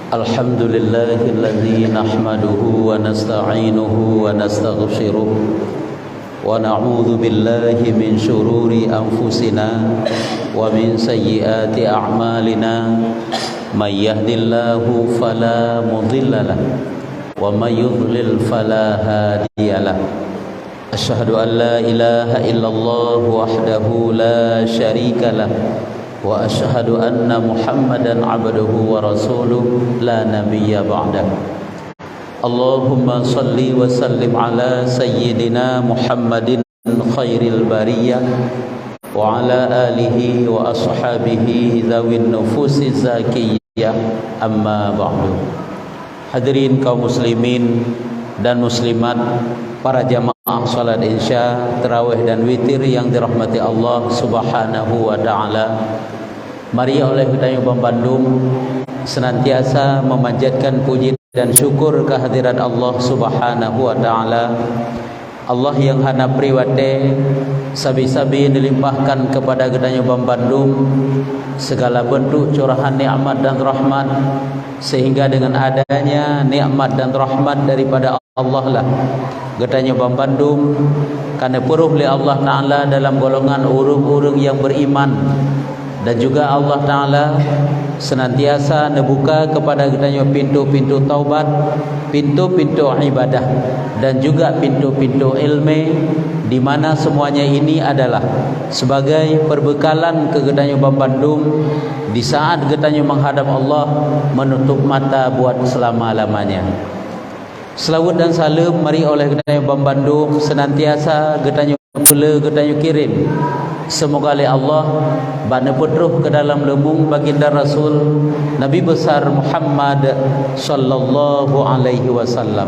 Alhamdulillahilladzi nahmaduhu wa nasta'inuhu wa nastaghfiruh wa na'udzu billahi min syururi anfusina wa min sayyiati a'malina may yahdihillahu fala mudilla lahu wa may yudlil fala hadiya lahu. Asyhadu an la ilaha illallah wahdahu la syarika lahu wa asyhadu anna Muhammadan abduhu wa rasuluh la nabiyya ba'dahu. Allahumma salli wa sallim ala sayyidina Muhammadin khairil bariyah wa ala alihi wa ashabihi dzawin nufusi zakiyah, amma ba'du. Hadirin kaum muslimin dan muslimat, para jamaah salat Isya, tarawih dan witir yang dirahmati Allah Subhanahu wa taala. Mari oleh kita Bang Bandung senantiasa memanjatkan puji dan syukur kehadirat Allah Subhanahu wa taala. Allah yang hana priwate sabi-sabi dilimpahkan kepada kita Bang Bandung segala bentuk curahan nikmat dan rahmat, sehingga dengan adanya nikmat dan rahmat daripada Allah lah getanya Bang Bandung karena peruh oleh Allah Ta'ala dalam golongan urung-urung yang beriman. Dan juga Allah Ta'ala senantiasa membuka kepada kita pintu-pintu taubat, pintu-pintu ibadah, dan juga pintu-pintu ilmu, di mana semuanya ini adalah sebagai perbekalan ke kita Bang Bandung di saat kita menghadap Allah, menutup mata buat selama-lamanya. Selawat dan salam mari oleh kita Bang Bandung senantiasa kita kirim. Semoga oleh Allah bana putroh ke dalam lembung baginda Rasul Nabi besar Muhammad sallallahu alaihi wasallam,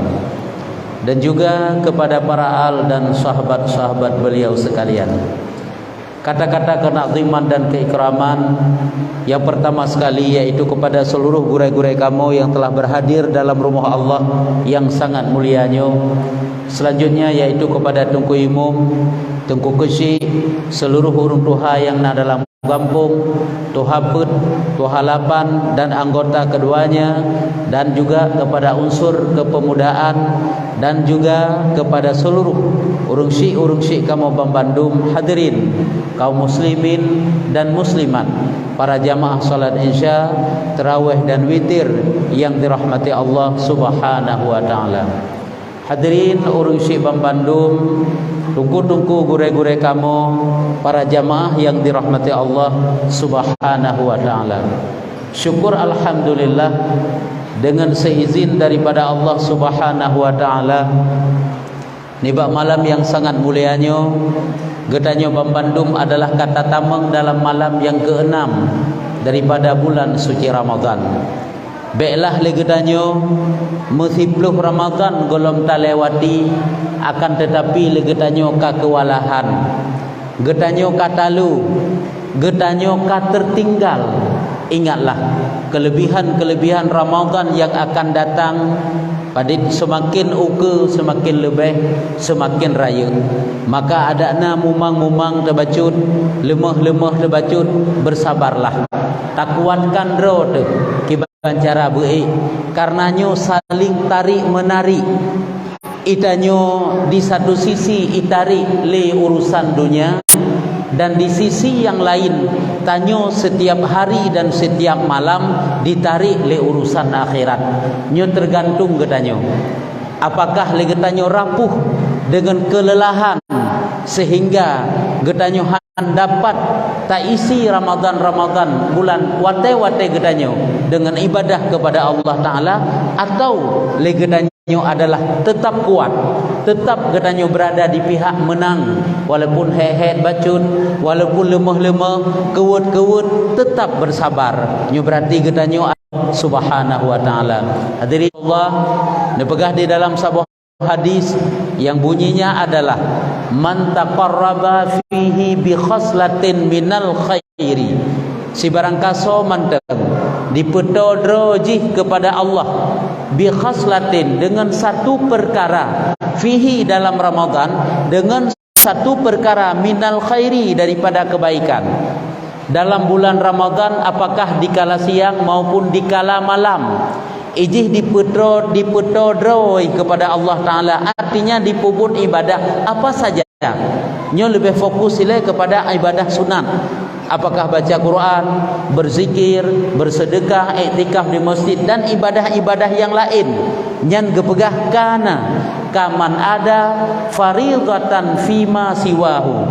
dan juga kepada para al dan sahabat-sahabat beliau sekalian. Kata-kata kenaziman dan keikraman yang pertama sekali yaitu kepada seluruh gurai-gurai kamu yang telah berhadir dalam rumah Allah yang sangat mulianya. Selanjutnya yaitu kepada Tungku Imum, Tungku Kesi, seluruh urung tuha yang nak dalam kampung, tuha put, tuha lapan dan anggota keduanya, dan juga kepada unsur kepemudaan, dan juga kepada seluruh urung syik kamu Bang Bandung, hadirin kaum muslimin dan muslimat, para jamaah salat Isya, tarawih dan witir yang dirahmati Allah Subhanahu wa taala. Hadirin urung syik Bang Bandung, tungku-tungku gurai-gurai kamu, para jamaah yang dirahmati Allah Subhanahu wa taala. Syukur alhamdulillah dengan seizin daripada Allah Subhanahu wa taala, nibak malam yang sangat mulianya getanya Bang Bandung adalah kata tamang dalam malam yang ke-6 daripada bulan suci Ramadan. Baiklah legedanyo mesipluh Ramadan golom talewati, akan tetapi legedanyo ka kewalahan, gedanyo ka talu, gedanyo ka tertinggal. Ingatlah kelebihan-kelebihan Ramadan yang akan datang. Pada semakin uke, semakin lebih, semakin raya. Maka adakna mumang-mumang terbacut, lemah-lemah terbacut, bersabarlah. Tak kuatkan roh tu kiban cara baik, karenanya saling tarik menarik. Itanyo di satu sisi itarik le urusan dunia, dan di sisi yang lain tanyo setiap hari dan setiap malam ditarik le urusan akhirat. Nyo tergantung getanyo, apakah le getanyo rapuh dengan kelelahan sehingga getanyo dapat tak isi Ramadan bulan wate-wate gedanyo dengan ibadah kepada Allah Ta'ala, atau le gedanyo adalah tetap kuat, tetap gedanyo berada di pihak menang, walaupun head bacut, walaupun lemah-lemah, kewut-kewut, tetap bersabar. Nyo berarti gedanyo Subhanahu wa ta'ala. Hadirin Allah, dipegah di dalam sebuah hadis yang bunyinya adalah man taqarraba fihi bi khaslatin minal khairi, si barang kaso manteng dipetodrojih kepada Allah bi khaslatin, dengan satu perkara, fihi dalam Ramadan, dengan satu perkara, minal khairi daripada kebaikan. dalam bulan Ramadan, apakah di kala siang maupun di kala malam. Ijih dipetodroi kepada Allah Ta'ala, artinya dipubut ibadah apa saja. Nyo lebih fokus sila kepada ibadah sunat. Apakah baca Quran, berzikir, bersedekah, iktikaf di masjid dan ibadah-ibadah yang lain. Nyan gepegah kana kaman ada faridatan fima siwahu.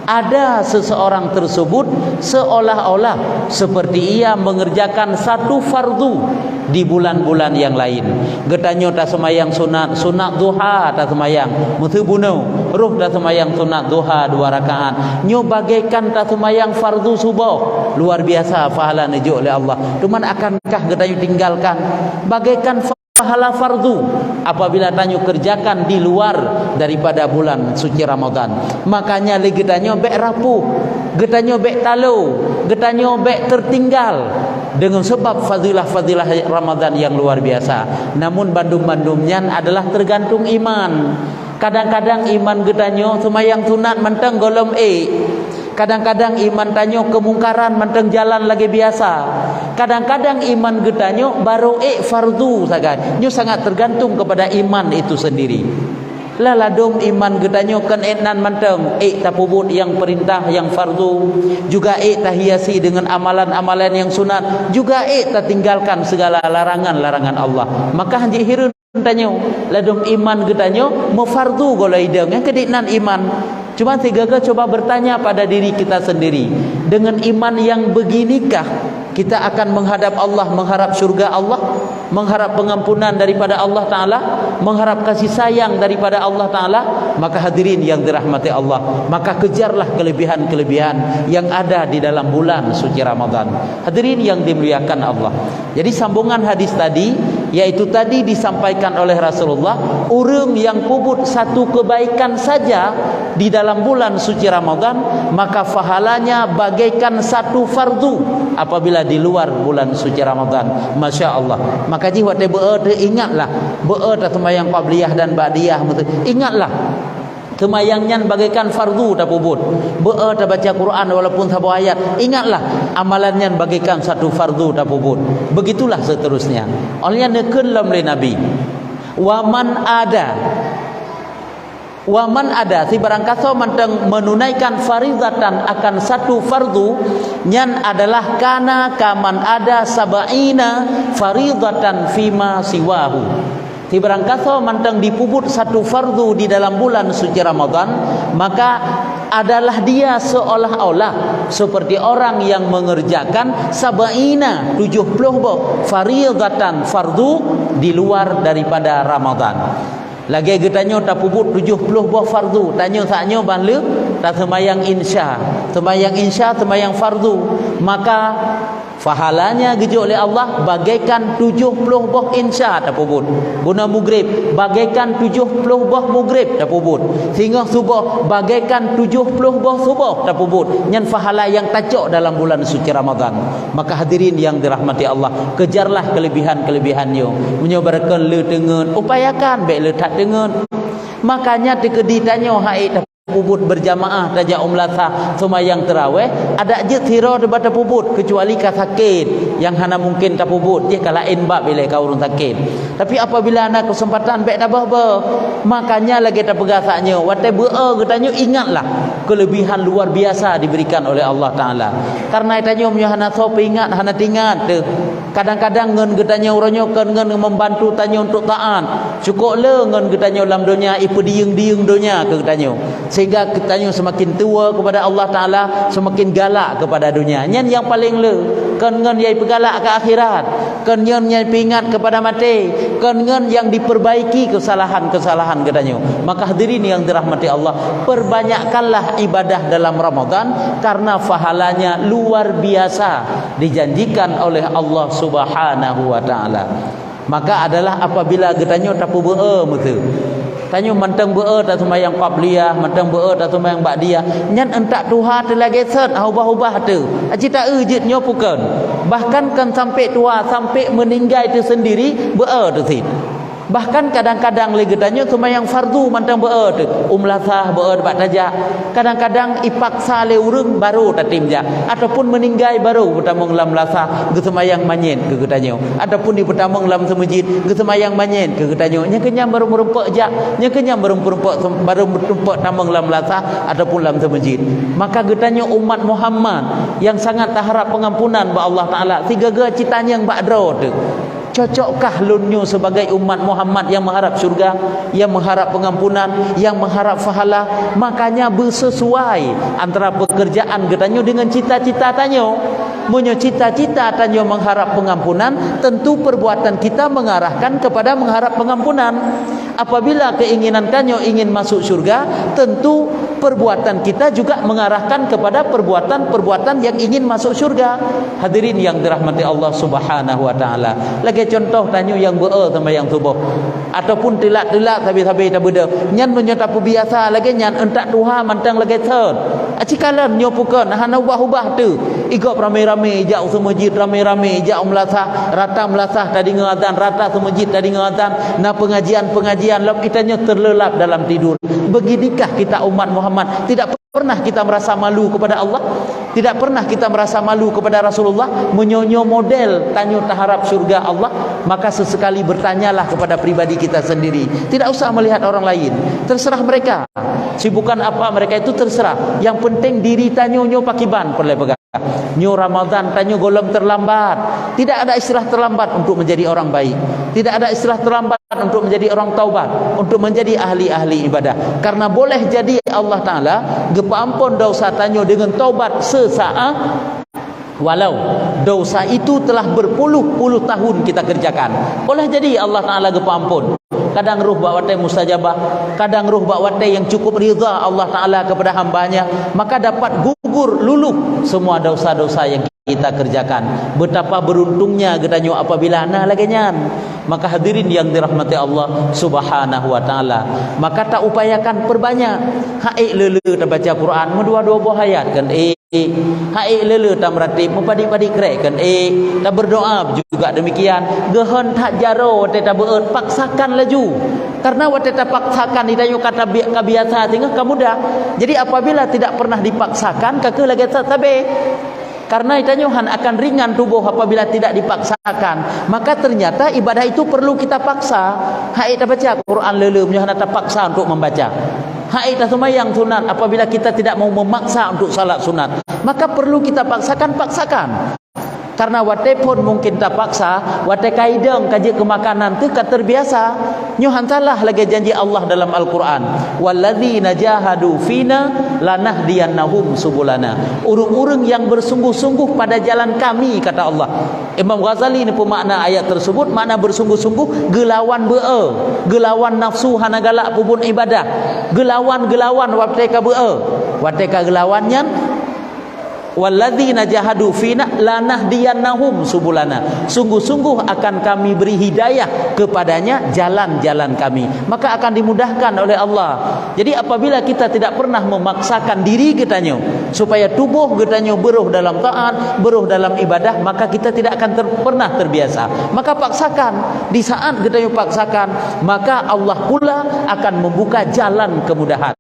Ada seseorang tersebut seolah-olah seperti ia mengerjakan satu fardu di bulan-bulan yang lain. Getanyo tak semayang sunat duha tak semayang muthubuno, ruh tak semayang sunat duha 2 rakaat. Nyo bagaikan tak semayang fardu subuh. Luar biasa pahala nejo oleh Allah. Cuman akankah getanyo tinggalkan bagaikan pahala fardu apabila tanyo kerjakan di luar daripada bulan suci Ramadan. Makanya le getanyo bek rapuh, getanyo bek talu, getanyo bek tertinggal dengan sebab fadilah-fadilah Ramadan yang luar biasa. Namun bandum-bandumnya adalah tergantung iman. Kadang-kadang iman getanyo semayang sunat menteng golom kadang-kadang iman tanyo kemungkaran menteng jalan lagi biasa. Kadang-kadang iman getanyo baru fardu saja. Nyo sangat tergantung kepada iman itu sendiri. Laladum iman getanyo kan nan menteng tapubut yang perintah yang fardu, juga tahiasi dengan amalan-amalan yang sunat, juga tinggalkan segala larangan-larangan Allah. Maka hanji hirun tanyo ladum iman getanyo mo fardu golai deng yang kediknan iman. Cuma coba bertanya pada diri kita sendiri, dengan iman yang beginikah kita akan menghadap Allah, mengharap syurga Allah, mengharap pengampunan daripada Allah Ta'ala, mengharap kasih sayang daripada Allah Ta'ala? Maka hadirin yang dirahmati Allah, maka kejarlah kelebihan-kelebihan yang ada di dalam bulan suci Ramadan. Hadirin yang dimuliakan Allah. Jadi sambungan hadis tadi, yaitu tadi disampaikan oleh Rasulullah, orang yang puput satu kebaikan saja di dalam bulan suci Ramadan, maka pahalanya bagaikan satu fardu apabila di luar bulan suci Ramadan. Masya Allah. Maka jika ingatlah semayang qabliyah dan ba'diyah, ingatlah semayangnya bagaikan fardu tak puput. Tak baca Quran walaupun satu ayat, ingatlah amalannya bagaikan satu fardu tak puput. Begitulah seterusnya. Olehnya nekun lamle Nabi. Waman ada si barang kaso menteng menunaikan faridatan akan satu fardu, nyan adalah kana kaman ada sabaina faridatan fima siwahu. Si barang kaso menteng dipuput satu fardu di dalam bulan suci Ramadan, maka adalah dia seolah-olah seperti orang yang mengerjakan sabaina 70 faridatan fardu di luar daripada Ramadan. Lagi getanyo tak puput 70 buah fardu. Tanyo saknyo balik tak semayang insya. Semayang fardu. Maka pahalanya gejo oleh Allah bagaikan 70 buah insya tak puput. Guna mugrib bagaikan 70 buah mugrib tak puput. Sehingga subuh bagaikan 70 buah subuh tak puput. Nyan pahala yang tacok dalam bulan suci Ramadan. Maka hadirin yang dirahmati Allah, kejarlah kelebihan-kelebihannya. Menyobarkan le dengan upayakan baik le tak dengan. Makanya dikeditanya haid puput berjamaah tajak umlatha semayang terawih ada je tiro debat puput kecuali ka sakit yang hana mungkin tak puput je kala inbab bila kau urun sakit. Tapi apabila ada kesempatan baik tabah makanya lagi tak pegasaknya watai getanyo ingatlah kelebihan luar biasa diberikan oleh Allah Ta'ala. Karena itanyo hana sop ingat hana tingat kadang-kadang ngen getanyo uranyo kan ngen membantu tanyo untuk taat cukup le ngen getanyo dalam dunia ipediung-diung dunia ke getanyo, sehingga getanyo semakin tua kepada Allah Ta'ala, semakin galak kepada dunia. Nyan yang paling le kan ngen yai pegalak ke akhirat, kan ngen yang pingat kepada mati, kan ngen yang diperbaiki kesalahan-kesalahan getanyo. Maka hadirin yang dirahmati Allah, perbanyakkanlah ibadah dalam Ramadan karena pahalanya luar biasa dijanjikan oleh Allah Subhanahu wa Ta'ala. Maka adalah apabila getanyo tapu betul. Tanyo mentang tak semayang qabliyah, mentang tak semayang ba'diyah, nyan entak tuha terlagi set ubah-ubah tu. Aci tak ejit nyo bukan. Bahkan kan sampai tua, sampai meninggal itu sendiri tu sit. Bahkan kadang-kadang lagi tanya sembahyang fardu mantang beer umlasah beer bak tajak. Kadang-kadang ipaksa le urang baru tatim ja ataupun meninggai baru bertamung lam lasah ge sembahyang manyen ke tanya. Ataupun di bertamung lam semajid ge sembahyang manyen ke tanya. Nya kenyang baru merempek ja, nya kenyang baru merempek tamung lam lasah ataupun lam semajid. Maka ge tanya umat Muhammad yang sangat harap pengampunan ba Allah Taala tiga ge citanya yang bak dro tu. Cocokkah lunyu sebagai umat Muhammad yang mengharap syurga, yang mengharap pengampunan, yang mengharap pahala? Makanya bersesuai antara pekerjaan getanyo dengan cita-cita tanyo. Munyo cita-cita tanyo mengharap pengampunan, tentu perbuatan kita mengarahkan kepada mengharap pengampunan. Apabila keinginan tanyo ingin masuk syurga, tentu perbuatan kita juga mengarahkan kepada perbuatan-perbuatan yang ingin masuk syurga. Hadirin yang dirahmati Allah Subhanahu wa taala. Lagi contoh tanyo yang beer sembahyang subuh ataupun tilak-tilak sabi-sabi tak beda. Nyan menyo tapu biasa lagi nyan entak Tuhan mantang lagi third. Acikalan nyo pukan hana ubah-ubah tu. Igop ramai-ramai jak semajid ramai-ramai jak umlasah rata melasah tadi ngazan rata semajid tadi ngazan na pengajian lap kitanya terlelap dalam tidur. Beginikah kita umat Muhammad? Tidak pernah kita merasa malu kepada Allah, tidak pernah kita merasa malu kepada Rasulullah, menyonyo model tanyo taharap syurga Allah. Maka sesekali bertanyalah kepada pribadi kita sendiri, tidak usah melihat orang lain, terserah mereka sibukan apa mereka itu terserah. Yang penting diri tanyo nyo pakiban perle pegang nyo Ramadan tanyo golong terlambat. Tidak ada istilah terlambat untuk menjadi orang baik, tidak ada istilah terlambat untuk menjadi orang taubat, untuk menjadi ahli-ahli ibadah. Karena boleh jadi Allah Ta'ala gepampun dosa tanyo dengan taubat sesaat, walau dosa itu telah berpuluh-puluh tahun kita kerjakan. Boleh jadi Allah Ta'ala gepampun. Kadang ruh bak watai mustajabah, kadang ruh bak watai yang cukup ridha Allah Ta'ala kepada hambanya, maka dapat gugur luluh semua dosa-dosa yang kita kerjakan. Betapa beruntungnya getanyo apabila nah lagi nyan. Maka hadirin yang dirahmati Allah Subhanahu wa taala, maka tak upayakan perbanyak. Haik lele ta baca Quran medua-dua buah ayat kan haik lele ta meratib mempadi-padi krek kan ta berdoa juga demikian. Gehon tak jaro te ta beut paksakan laju. Karena waktu ta paksakan idayo kata biasa tinggal kamu dah. Jadi apabila tidak pernah dipaksakan kake lagi tabe. Karena itanyohan akan ringan tubuh apabila tidak dipaksakan. Maka ternyata ibadah itu perlu kita paksa. Hai ta baca Quran lele menyohan ta paksa untuk membaca. Hai ta sembahyang sunat apabila kita tidak mau memaksa untuk salat sunat, maka perlu kita paksakan. Karena wate pun mungkin tak paksa, wate kaidang kaji kemakanan tu terbiasa. Nyohan salah lagi janji Allah dalam Al-Quran. Walladzina jahadu fina lanahdiyannahum subulana. Urung-urung yang bersungguh-sungguh pada jalan kami, kata Allah. Imam Ghazali ni pemakna ayat tersebut, makna bersungguh-sungguh gelawan be'e, gelawan nafsu hana galak pubun ibadah, gelawan wate ka be'e, wate ka gelawannya. Walladzina jahadu fina lanahdiyannahum subulana. Sungguh-sungguh akan kami beri hidayah kepadanya jalan-jalan kami. Maka akan dimudahkan oleh Allah. Jadi apabila kita tidak pernah memaksakan diri getanyo supaya tubuh getanyo beruh dalam taat, beruh dalam ibadah, maka kita tidak akan pernah terbiasa. Maka paksakan. Di saat getanyo paksakan, maka Allah pula akan membuka jalan kemudahan.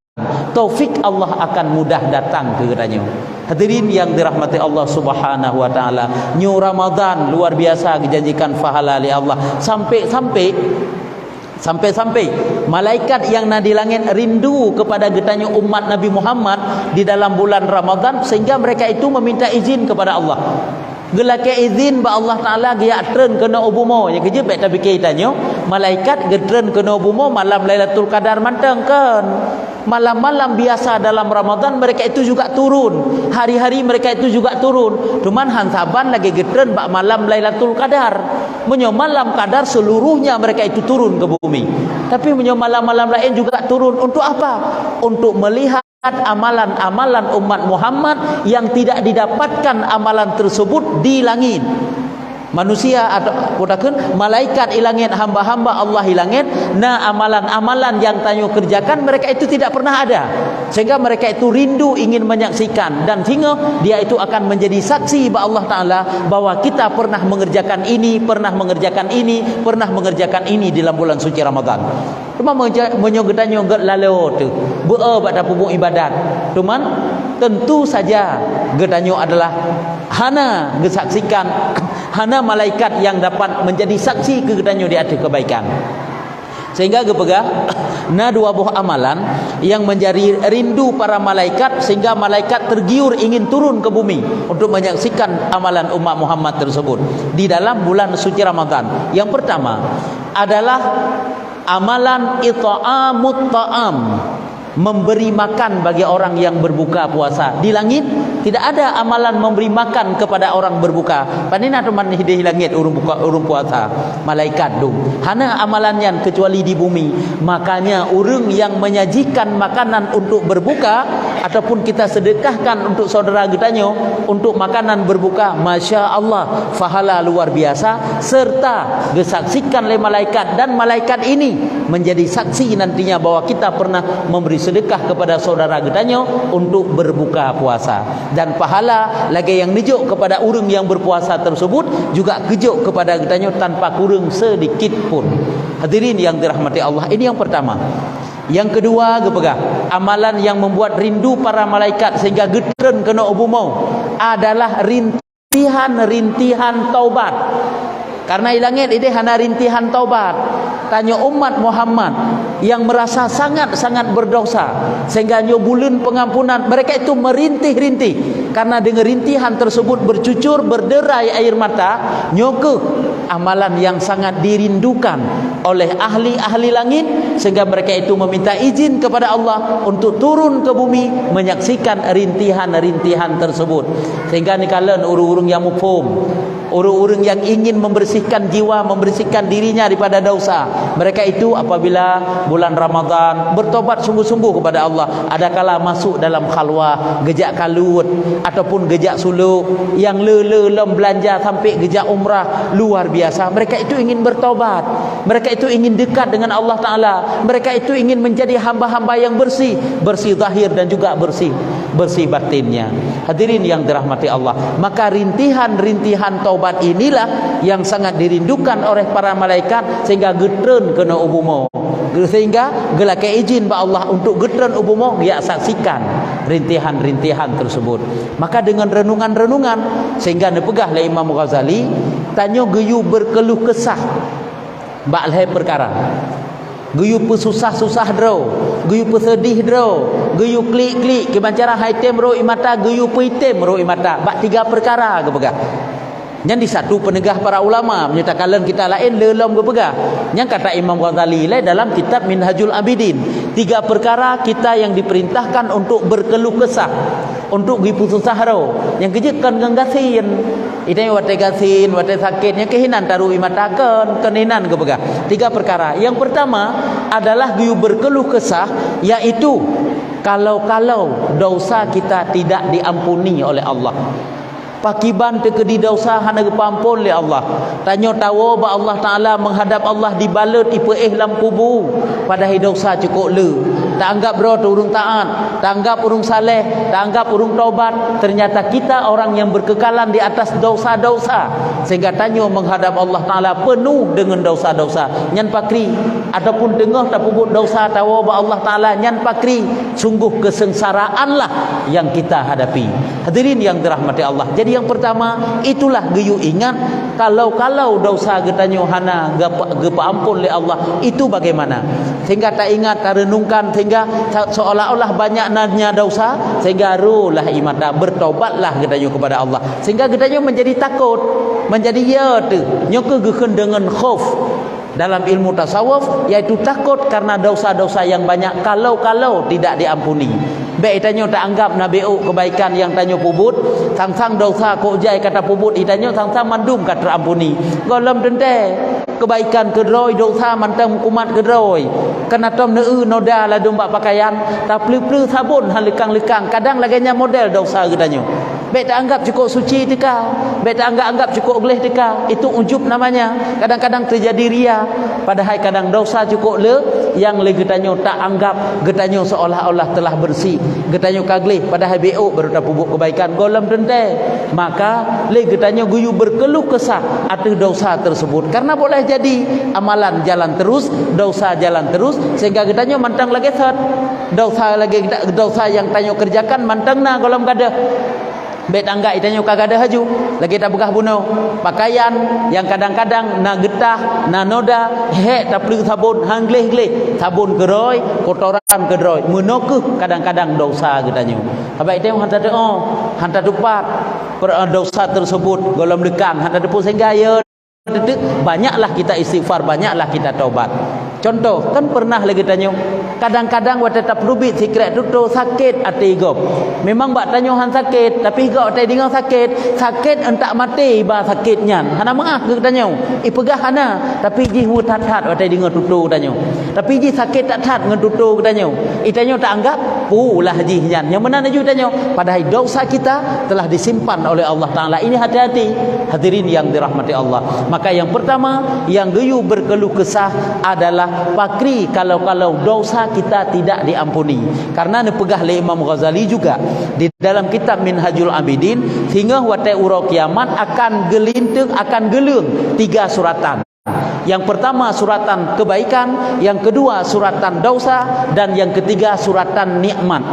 Taufik Allah akan mudah datang ke getanyo. Hadirin yang dirahmati Allah Subhanahu wa taala, new Ramadan luar biasa dijanjikan pahala oleh Allah. Sampai malaikat yang di langit rindu kepada getanyo umat Nabi Muhammad di dalam bulan Ramadan, sehingga mereka itu meminta izin kepada Allah. Gelake izin ba Allah Taala dia tren kena ubumo yang kerja baik tapi kita malaikat getren kena ubumo malam Lailatul Qadar manteng kan. Malam-malam biasa dalam Ramadan mereka itu juga turun. Hari-hari mereka itu juga turun. Cuman hansaban lagi getren bak malam Lailatul Qadar. Menyo malam Qadar seluruhnya mereka itu turun ke bumi. Tapi menyo malam-malam lain juga turun untuk apa? Untuk melihat amalan-amalan umat Muhammad yang tidak didapatkan amalan tersebut di langit. manusia atau putakeun malaikat ilangit, hamba-hamba Allah ilangit, na amalan-amalan yang tanyo kerjakan mereka itu tidak pernah ada, sehingga mereka itu rindu ingin menyaksikan, dan sehingga dia itu akan menjadi saksi bagi Allah Taala bahwa kita pernah mengerjakan ini, pernah mengerjakan ini, pernah mengerjakan ini dalam bulan suci Ramadan. Cuma menyogedanyo lalu tu pada pupuk ibadat. Cuman tentu saja gedanyo adalah hana gesaksikan, hana malaikat yang dapat menjadi saksi ke gedanyo di atas kebaikan. Sehingga gepegah na dua buah amalan yang menjadi rindu para malaikat, sehingga malaikat tergiur ingin turun ke bumi untuk menyaksikan amalan umat Muhammad tersebut di dalam bulan suci Ramadan. Yang pertama adalah amalan it'amut ta'am, memberi makan bagi orang yang berbuka puasa. Di langit tidak ada amalan memberi makan kepada orang berbuka. Panina teman di langit urung puasa. Malaikat dong. Hana amalannya kecuali di bumi. Makanya orang yang menyajikan makanan untuk berbuka ataupun kita sedekahkan untuk saudara kitanya untuk makanan berbuka, Masya Allah, pahala luar biasa, serta disaksikan oleh malaikat, dan malaikat ini menjadi saksi nantinya bahwa kita pernah memberi sedekah kepada saudara kitanya untuk berbuka puasa, dan pahala lagi yang nijuk kepada orang yang berpuasa tersebut juga kejuk kepada kitanya tanpa kurang sedikit pun. Hadirin yang dirahmati Allah, ini yang pertama. Yang kedua, gepegah amalan yang membuat rindu para malaikat sehingga getren kena ubumau adalah rintihan taubat. Karena ilangit ini hana rintihan taubat. Tanya umat Muhammad yang merasa sangat-sangat berdosa sehingga nyo bulan pengampunan, mereka itu merintih-rintih. Karena dengan rintihan tersebut bercucur berderai air mata, nyoke amalan yang sangat dirindukan oleh ahli-ahli langit, sehingga mereka itu meminta izin kepada Allah untuk turun ke bumi menyaksikan rintihan-rintihan tersebut. Sehingga nikalan urung-urung yang mufhum, orang-orang yang ingin membersihkan jiwa, membersihkan dirinya daripada dosa, mereka itu apabila bulan Ramadan bertobat sungguh-sungguh kepada Allah, adakala masuk dalam khalwah, gejak kalut ataupun gejak suluk, yang lem belanja sampai gejak umrah luar biasa, mereka itu ingin bertobat, mereka itu ingin dekat dengan Allah Ta'ala, mereka itu ingin menjadi hamba-hamba yang bersih, bersih zahir dan juga bersih batinnya. Hadirin yang dirahmati Allah, maka rintihan-rintihan taubat inilah yang sangat dirindukan oleh para malaikat, sehingga getren kena ubumo, sehingga gelakai izin ba Allah untuk getren ubumo dia saksikan rintihan-rintihan tersebut. Maka dengan renungan-renungan sehingga nepegah oleh Imam Ghazali, tanyo geyu berkeluh kesah bakleh perkara, geyu pesusah-susah dro, geyu pesedih dro, geyu klik-klik kemancara haitem ro imata, geyu pitem ro imata, bak tiga perkara kepegah. Yang di satu penegah para ulama menyatakan kita lain lelom kepegah. Yang kata Imam Ghazali dalam kitab Minhajul Abidin, tiga perkara kita yang diperintahkan untuk berkeluh kesah, untuk gipususah ro. Yang kejekan genggasin, itu wate gasin, wate sakit, yang kehinan taruh imatakan, keninan kepegah. Tiga perkara. Yang pertama adalah giu berkeluh kesah, yaitu kalau dosa kita tidak diampuni oleh Allah. Pakiban tekedi dosa hana gepampun oleh Allah. Tanya tahu ba Allah Taala menghadap Allah dibalut ipeih dalam kubur pada dosa cukup le. Tak anggap bro tu urung taat, tak anggap urung saleh, tak anggap urung taubat. Ternyata kita orang yang berkekalan di atas dosa-dosa, sehingga tanya menghadap Allah Taala penuh dengan dosa-dosa. Nyan pakri ataupun dengar tak puput dosa tahu ba Allah Taala nyan pakri, sungguh kesengsaraanlah yang kita hadapi. Hadirin yang dirahmati Allah. Jadi yang pertama itulah geyu ingat kalau dosa getanyo hana gepa ampun oleh Allah itu bagaimana, sehingga tak ingat, tak renungkan, sehingga seolah-olah banyak nanya dosa, sehingga rulah imata bertobatlah getanyo kepada Allah, sehingga getanyo menjadi takut, menjadi ya tu nyoke geken dengan khauf dalam ilmu tasawuf, yaitu takut karena dosa-dosa yang banyak kalau tidak diampuni. Baik itanyo tak anggap nabi kebaikan yang tanyo pubut, sang-sang dosa ko jai kata pubut itanyo sang-sang mandum kata terampuni. Golem dente kebaikan kedroi, dosa mantang kumat kedroi. Kena tom neu noda la domba pakaian, tak pleu-pleu sabun han lekang-lekang, kadang laganya model dosa getanyo. Baik tak anggap cukup suci teka, baik tak anggap cukup boleh teka. Itu ujub namanya. Kadang-kadang terjadi ria, padahal kadang dosa cukup le yang le getanyo tak anggap, getanyo seolah-olah telah bersih, getanyo kaglih padahal beok baru tak pubuk kebaikan golam dente. Maka le getanyo guyu berkeluh kesah atas dosa tersebut, karena boleh jadi amalan jalan terus, dosa jalan terus, sehingga getanyo mantang lagi thot dosa yang tanyo kerjakan mantang na golam kada. Bet angga itanyo kagada haju lagi tak begah bunuh pakaian yang kadang-kadang na getah na noda tak perlu sabun hangleh-gleh sabun geroi kotoran geroi menokeh kadang-kadang dosa getanyo abai tengok hantar hantar dupat dosa tersebut golom dekang hantar depu sehingga ya banyaklah kita istighfar, banyaklah kita taubat. Contoh, kan pernah lagi tanya, kadang-kadang waktu tetap rubit sikret tu sakit hati gop. Memang bak tanya han sakit, tapi gop tak dengar sakit entak mati ba sakitnya. Hana maah ke tanya, pegah hana, tapi ji hu tat-tat waktu dengar tutu tanya. Tapi ji sakit tat-tat ngan tutu tanya. Tanya tak anggap, pulah ji nyan. Yang mana ju tanya, padahal dosa kita telah disimpan oleh Allah Taala. Ini hati-hati, hadirin yang dirahmati Allah. Maka yang pertama yang geyu berkeluh kesah adalah pakri kalau dosa kita tidak diampuni. Karena nepegah oleh Imam Ghazali juga di dalam kitab Minhajul Abidin, hingga watai uro kiamat akan gelintung, akan gelung 3 suratan. Yang pertama suratan kebaikan, yang kedua suratan dosa, dan yang ketiga suratan nikmat.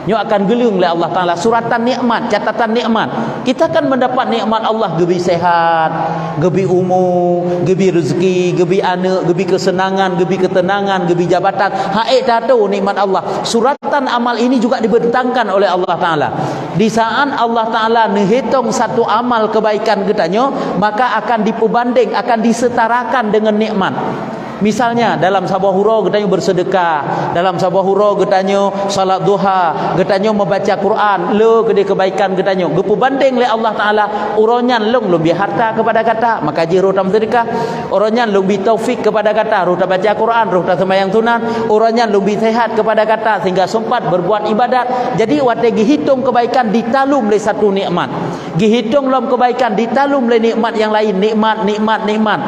Nyo akan gelung oleh Allah Taala suratan nikmat, catatan nikmat. Kita akan mendapat nikmat Allah, gebi sehat, gebi umur, gebi rezeki, gebi anak, gebi kesenangan, gebi ketenangan, gebi jabatan. Haik tahu nikmat Allah. Suratan amal ini juga dibentangkan oleh Allah Taala. Di saat Allah Taala menghitung satu amal kebaikan getanyo, maka akan dipebanding, akan disetarakan dengan nikmat. Misalnya dalam sabah huro getanyo bersedekah, dalam sabah huro getanyo salat duha, getanyo membaca Quran, le gede kebaikan getanyo. Gepu banding le Allah Taala, uronyan long lebih harta kepada kata, maka jiru tam sedekah. Uronyan lebih taufik kepada kata, ruh baca Quran, ruh sembahyang sunat. Uronyan lebih sehat kepada kata sehingga sempat berbuat ibadat. Jadi wate gihitung kebaikan ditalum le satu nikmat. Gihitung lom kebaikan ditalum le nikmat yang lain, nikmat.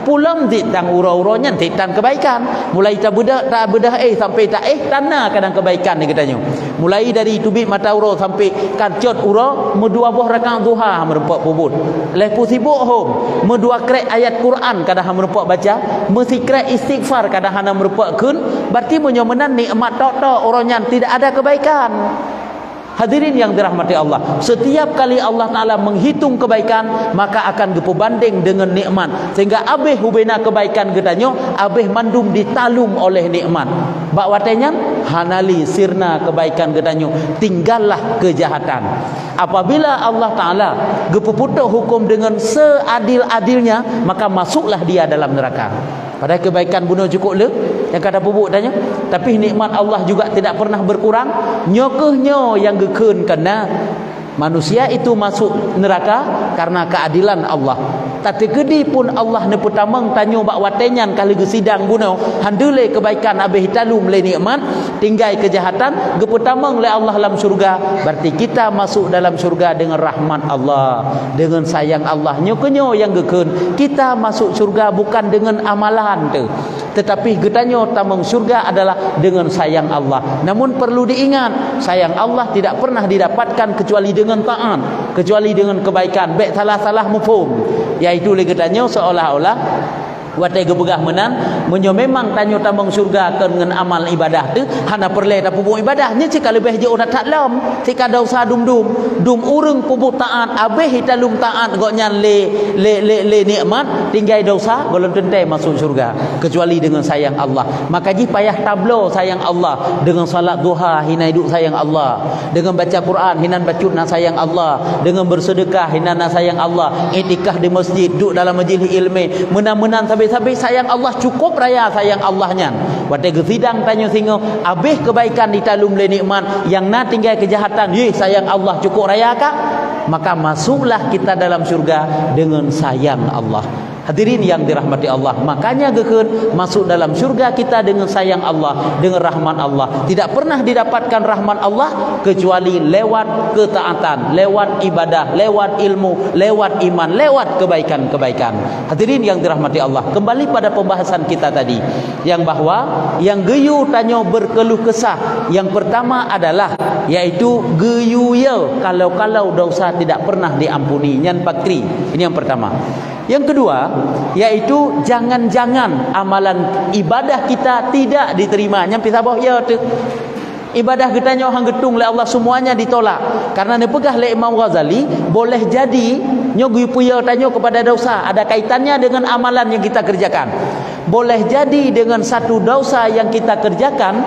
Pulang ditang uro-uronya titan kebaikan. Mulai tak bedah sampai tak tanah kadang kebaikan ni katanya. Mulai dari tubik mata uro sampai kancot uro medua buah rakaat duha merempak pubut. Lepas sibuk hom medua krek ayat Quran kadang merempak baca, mesti krek istighfar kadang hana merempak kun, berarti menyomenan nikmat tok-tok uronya tidak ada kebaikan. Hadirin yang dirahmati Allah, setiap kali Allah Ta'ala menghitung kebaikan, maka akan berpebanding dengan nikmat, sehingga abih hubena kebaikan getanyo, abih mandum ditalum oleh nikmat. Bak watenya hanali sirna kebaikan getanyo, tinggallah kejahatan. Apabila Allah Ta'ala gepuputuk hukum dengan seadil-adilnya, maka masuklah dia dalam neraka. Padahal kebaikan bunuh cukup le yang kata pupuk tanya, tapi nikmat Allah juga tidak pernah berkurang. Nyokehnya yang gekun kena manusia itu masuk neraka karena keadilan Allah. Tapi gedi pun Allah ne pertamang tanyo bak watenyan kali gesidang bunuh handule kebaikan abih talum le nikmat, tinggal kejahatan gepertamang le Allah dalam syurga. Berarti kita masuk dalam syurga dengan rahmat Allah, dengan sayang Allah. Nyokenyo yang gekun kita masuk syurga bukan dengan amalan tu, tetapi getanyo tamang syurga adalah dengan sayang Allah. Namun perlu diingat, sayang Allah tidak pernah didapatkan kecuali dengan taat, kecuali dengan kebaikan. Baik salah-salah mufhum, iaitu le getanyo seolah-olah watai gebegah menan menyo memang tanyo tambang syurga dengan amal ibadah tu hana perle ta pupuk ibadahnya cika lebih je urat tak lam cika dosa dum urung pupuk taat abeh hitalum taat goknyan le nikmat tinggal dosa golon tentai masuk syurga kecuali dengan sayang Allah. Maka ji payah tablo sayang Allah dengan salat duha hina hidup sayang Allah, dengan baca Quran hinan bacut nak sayang Allah, dengan bersedekah hinan nak sayang Allah, iktikaf di masjid, duduk dalam majlis ilmu menan-menan sampai sayang Allah, cukup raya sayang Allahnya. Watai gesidang tanya singo abih kebaikan ditalum le nikmat, yang na tinggal kejahatan sayang Allah cukup raya kah? Maka masuklah kita dalam syurga dengan sayang Allah. Hadirin yang dirahmati Allah, makanya gekeun masuk dalam syurga kita dengan sayang Allah, dengan rahman Allah. Tidak pernah didapatkan rahman Allah kecuali lewat ketaatan, lewat ibadah, lewat ilmu, lewat iman, lewat kebaikan-kebaikan. Hadirin yang dirahmati Allah, kembali pada pembahasan kita tadi, yang bahwa yang geyu tanya berkeluh kesah, yang pertama adalah yaitu geyu ya kalau-kalau dosa tidak pernah diampuni, nyan pakri. Ini yang pertama. Yang kedua, yaitu jangan-jangan amalan ibadah kita tidak diterima. Nyampi sabah ya tu. Ibadah kita nyo hang getung oleh Allah semuanya ditolak. Karena dia pegah oleh Imam Ghazali, boleh jadi nyo gupuya tanyo kepada dosa ada kaitannya dengan amalan yang kita kerjakan. Boleh jadi dengan satu dosa yang kita kerjakan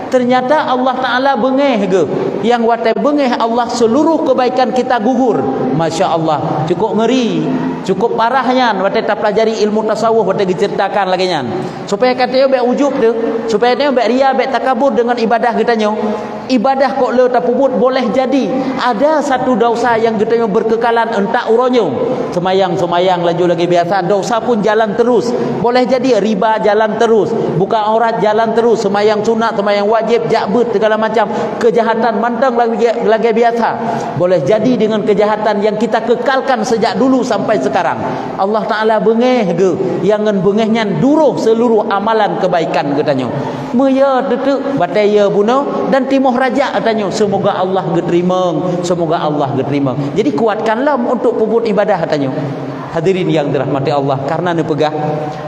ternyata Allah Ta'ala bengeh ke. Yang watai bengeh Allah seluruh kebaikan kita gugur. Masya Allah, cukup ngeri, cukup parahnya. Watai tak pelajari ilmu tasawuf, watai diceritakan lagi nyan. Supaya katanya bek ujub tu, supaya dia bek ria, bek takabur dengan ibadah kita nyo. Ibadah kok le tapubut boleh jadi ada satu dosa yang kita nyo berkekalan entak uronyo. Semayang laju lagi biasa, dosa pun jalan terus. Boleh jadi riba jalan terus, buka aurat jalan terus, semayang sunat, semayang wajib, jakbut segala macam kejahatan mantang lagi biasa. Boleh jadi dengan kejahatan yang kita kekalkan sejak dulu sampai sekarang. Allah Ta'ala bengeh ke, yang bengehnya duruh seluruh amalan kebaikan katanya. Meya tetek batai ya bunuh dan timoh raja katanya. Semoga Allah geterima, semoga Allah geterima. Jadi kuatkanlah untuk puput ibadah katanya. Hadirin yang dirahmati Allah, karena ni pegah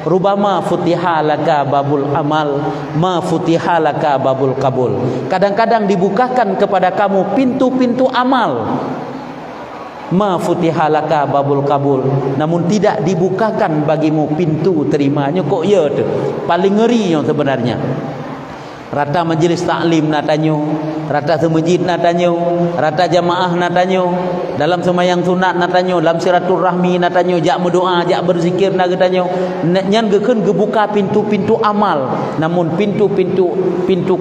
rubama futiha laka babul amal ma futiha laka babul kabul. Kadang-kadang dibukakan kepada kamu pintu-pintu amal, ma futiha laka babul kabul, namun tidak dibukakan bagimu pintu terimanya. Kok ya tu paling ngeri yang sebenarnya. Rata majlis taklim nak tanyo, rata semajid nak tanyo, rata jamaah nak tanyo, dalam semayang sunat nak tanyo, dalam silaturahmi nak tanyo, jak berdoa, jak berzikir nak tanyo. Nyan gekeun gebuka pintu-pintu amal, namun pintu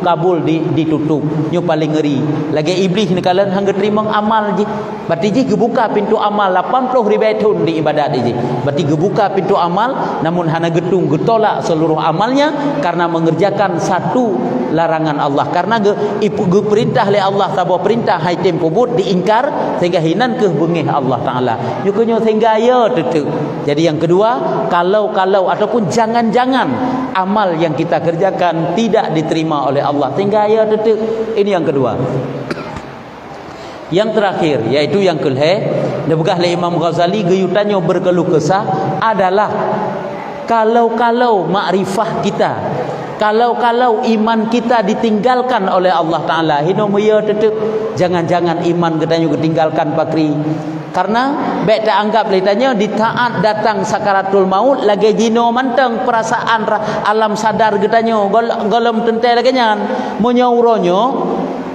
kabul ditutup. Nyo paling ngeri. Lagi iblis ni kalian hang terima amal je. Berarti je gebuka pintu amal 80 ribu di ibadat je. Berarti gebuka pintu amal, namun hana getung getolak seluruh amalnya karena mengerjakan satu larangan Allah. Karena perintah oleh Allah, sabar perintah hai tempo but diingkar sehingga hinan ke bengih Allah Taala. Nyukunyo sehingga ya tetek. Jadi yang kedua, kalau ataupun jangan-jangan amal yang kita kerjakan tidak diterima oleh Allah sehingga ya tetek. Ini yang kedua. Yang terakhir, yaitu yang kelih, dibegah oleh Imam Ghazali geyutannya berkeluh kesah adalah kalau makrifah kita, kalau iman kita ditinggalkan oleh Allah Ta'ala, hinomaya tetap jangan-jangan iman kita juga ditinggalkan pakri. Karena baik tak anggap litanya di taat datang sakaratul maut lagi jino manteng perasaan alam sadar kitanya golem tentai lagi nyan menyauronyo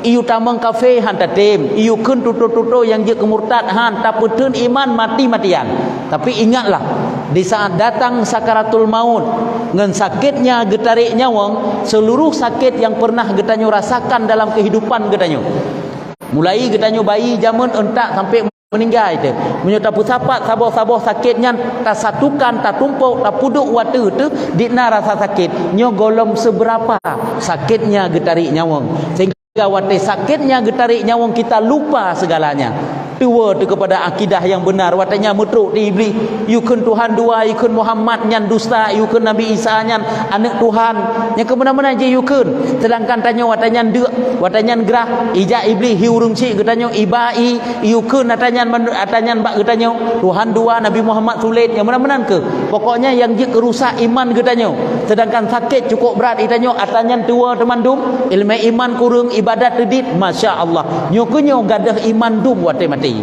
iu tamang kafe han tatem iu kun tutu yang je kemurtad han taputun iman mati-matian. Tapi ingatlah, di saat datang sakaratul maut ngan sakitnya getarik nyawang, seluruh sakit yang pernah getanyo rasakan dalam kehidupan getanyo, mulai getanyo bayi jamun entak sampai meninggal itu menyata pusapat sabar sakitnya tak satukan tak tumpuk tak puduk waktu tu dina rasa sakit nyo golom seberapa sakitnya getarik nyawang sehingga waktu sakitnya getarik nyawang kita lupa segalanya. Dua tu kepada akidah yang benar, watanya mutruk di iblis, yukun Tuhan dua, yukun Muhammad nyan dusta, yukun Nabi Isa nyan anak Tuhan, yang kemana-mana je yukun. Sedangkan tanya watanya dek, watanya gerah, ijak iblis hiurung cik katanya ibai, yukun atanya bak katanya Tuhan dua, Nabi Muhammad sulit, yang mana-mana ke. Pokoknya yang je kerusak iman katanya. Sedangkan sakit cukup berat itanya atanya tua temandum, ilmu iman kurang, ibadat tedit, masya-Allah. Nyokunyo gadah iman dum wate mati.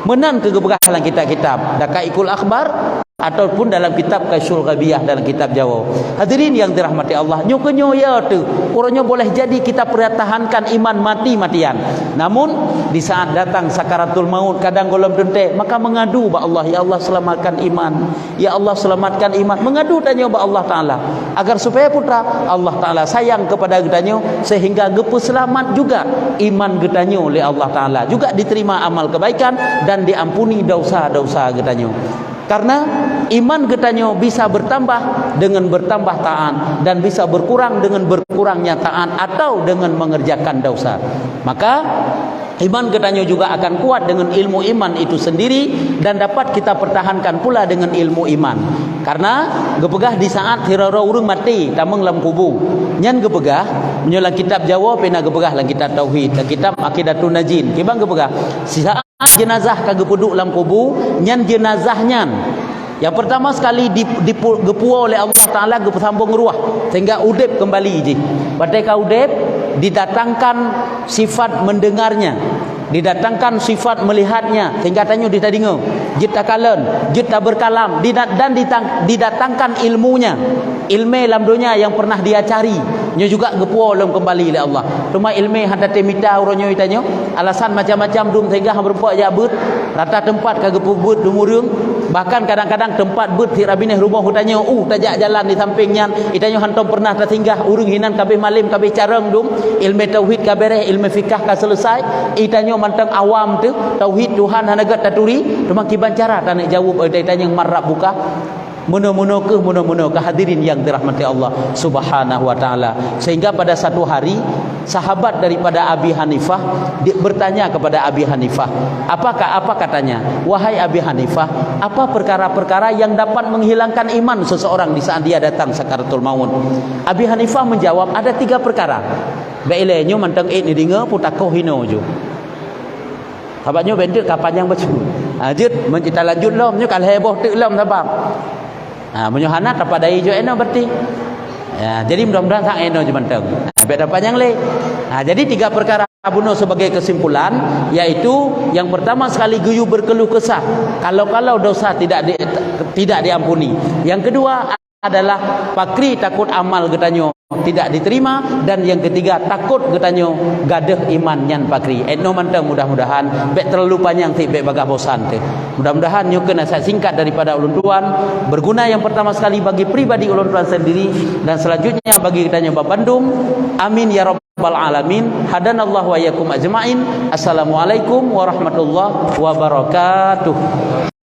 Menan kegeberkahan kitab-kitab dakai ikul akhbar ataupun dalam kitab Kasyul Ghabiyah dalam kitab Jawa. Hadirin yang dirahmati Allah, nyokonyo ya tu orangnya boleh jadi kita pertahankan iman mati-matian, namun di saat datang sakaratul maut kadang golom dente maka mengadu ba Allah, ya Allah selamatkan iman, ya Allah selamatkan iman, mengadu tanya ba Allah Taala agar supaya putra Allah Taala sayang kepada getanyo sehingga gepu selamat juga iman getanyo oleh Allah Taala, juga diterima amal kebaikan dan diampuni dosa-dosa getanyo. Karena iman katanya bisa bertambah dengan bertambah taat dan bisa berkurang dengan berkurangnya taat atau dengan mengerjakan dosa. Maka iman katanya juga akan kuat dengan ilmu iman itu sendiri dan dapat kita pertahankan pula dengan ilmu iman. Karena gepegah di saat hirara urang mati tamang lam kubur. Nyan gepegah menyolang kitab Jawa pena gepegah lang kitab tauhid, lang kitab Aqidatun Najin. Kibang gepegah si saat jenazah kagak peduk lam kubur, nyan jenazahnya yang pertama sekali digepuah oleh Allah Ta'ala sambung ruah sehingga udep kembali je. Ketika udep didatangkan sifat mendengarnya, didatangkan sifat melihatnya sehingga tanya ditadinga jit takalan jit berkalam dan didatangkan ilmunya, ilmu dalam dunia yang pernah dia cari nya juga gepuah dalam kembali oleh Allah. Cuma ilmu hadate mita uronyo itanya alasan macam-macam dum sehingga hamberpa ja beut rata tempat kagak beut dumurung, bahkan kadang-kadang tempat beut si rabineh rumah hutanya tajak jalan di sampingnya itanya hantom pernah tersinggah urung hinan kabeh malim kabeh careng dum ilmu tauhid kabeh ilmu fikah ka selesai itanya mantang awam tu tauhid Tuhan hanagat taturi cuma kiban cara tanek jawab itanya marab buka muno-muno ke hadirin yang dirahmati Allah Subhanahu wa taala. Sehingga pada satu hari sahabat daripada Abi Hanifah bertanya kepada Abi Hanifah, apa katanya? Wahai Abi Hanifah, apa perkara-perkara yang dapat menghilangkan iman seseorang di saat dia datang sakaratul maut? Abi Hanifah menjawab ada 3 perkara. Bailenyo mantang ni dinga putakoh hino jo. Sahabatnya bentuk kapan yang baca. Ajut mencita lanjut lom nyo kal heboh tu lom sabab. Menyohana kepada hijau eno berarti. Ya, jadi mudah-mudahan tak eno je manteng. Beda panjang le. Jadi 3 perkara bunuh sebagai kesimpulan, yaitu yang pertama sekali guyu berkeluh kesah kalau dosa tidak diampuni. Yang kedua adalah pakri takut amal getanyo tidak diterima, dan yang ketiga takut getanyo gadah iman nyan pakri. Etno manteng mudah-mudahan bek terlalu panjang ti bek bagah bosan te. Mudah-mudahan nyo kena singkat daripada ulun tuan berguna yang pertama sekali bagi pribadi ulun tuan sendiri dan selanjutnya bagi getanyo Babandung. Amin ya rabbal alamin. Hadanallahu wa iyyakum ajmain. Assalamualaikum warahmatullahi wabarakatuh.